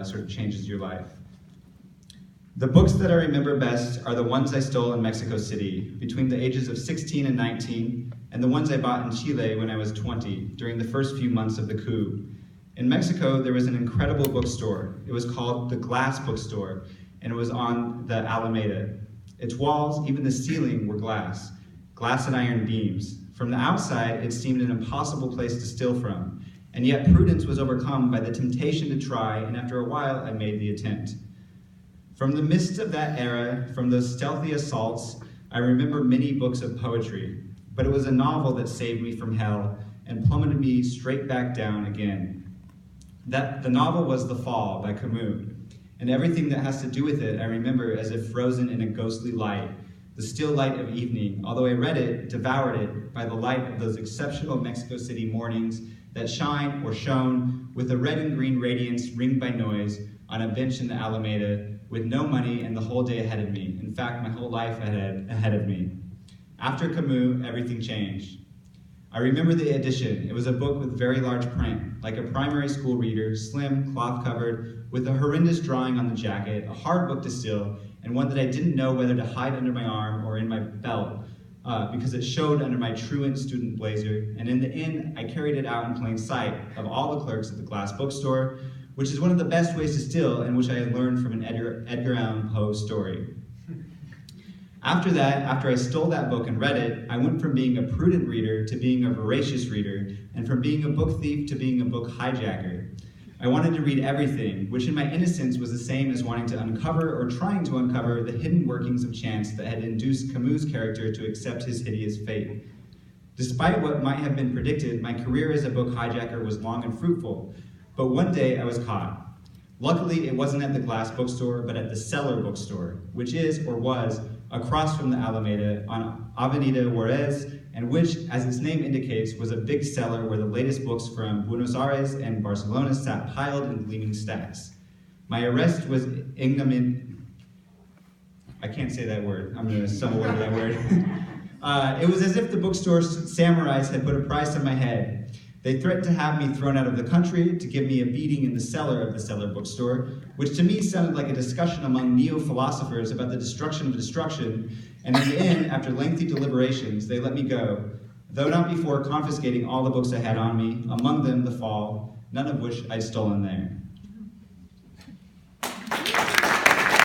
sort of changes your life. The books that I remember best are the ones I stole in Mexico City between the ages of 16 and 19, and the ones I bought in Chile when I was 20, during the first few months of the coup. In Mexico, there was an incredible bookstore. It was called the Glass Bookstore, and it was on the Alameda. Its walls, even the ceiling, were glass and iron beams. From the outside, it seemed an impossible place to steal from, and yet prudence was overcome by the temptation to try, and after a while, I made the attempt. From the midst of that era, from those stealthy assaults, I remember many books of poetry, but it was a novel that saved me from hell and plummeted me straight back down again. The novel was The Fall by Camus, and everything that has to do with it I remember as if frozen in a ghostly light, the still light of evening, although I read it, devoured it, by the light of those exceptional Mexico City mornings that shine or shone with a red and green radiance ringed by noise on a bench in the Alameda with no money and the whole day ahead of me. In fact, my whole life ahead of me. After Camus, everything changed. I remember the edition. It was a book with very large print, like a primary school reader, slim, cloth-covered, with a horrendous drawing on the jacket, a hard book to steal, and one that I didn't know whether to hide under my arm or in my belt, because it showed under my truant student blazer, and in the end, I carried it out in plain sight of all the clerks at the Glass Bookstore, which is one of the best ways to steal, and which I had learned from an Edgar Allan Poe story. After that, after I stole that book and read it, I went from being a prudent reader to being a voracious reader, and from being a book thief to being a book hijacker. I wanted to read everything, which in my innocence was the same as wanting to uncover or trying to uncover the hidden workings of chance that had induced Camus' character to accept his hideous fate. Despite what might have been predicted, my career as a book hijacker was long and fruitful, but one day I was caught. Luckily, it wasn't at the Glass Bookstore, but at the Cellar Bookstore, which is, or was, across from the Alameda on Avenida Juarez, and which, as its name indicates, was a big cellar where the latest books from Buenos Aires and Barcelona sat piled in gleaming stacks. My arrest was ignominious. I can't say that word. I'm going to stumble over that word. It was as if the bookstore samurais had put a price on my head. They threatened to have me thrown out of the country, to give me a beating in the cellar of the Cellar Bookstore, which to me sounded like a discussion among neo-philosophers about the destruction of destruction, and in the end, after lengthy deliberations, they let me go, though not before confiscating all the books I had on me, among them The Fall, none of which I'd stolen there.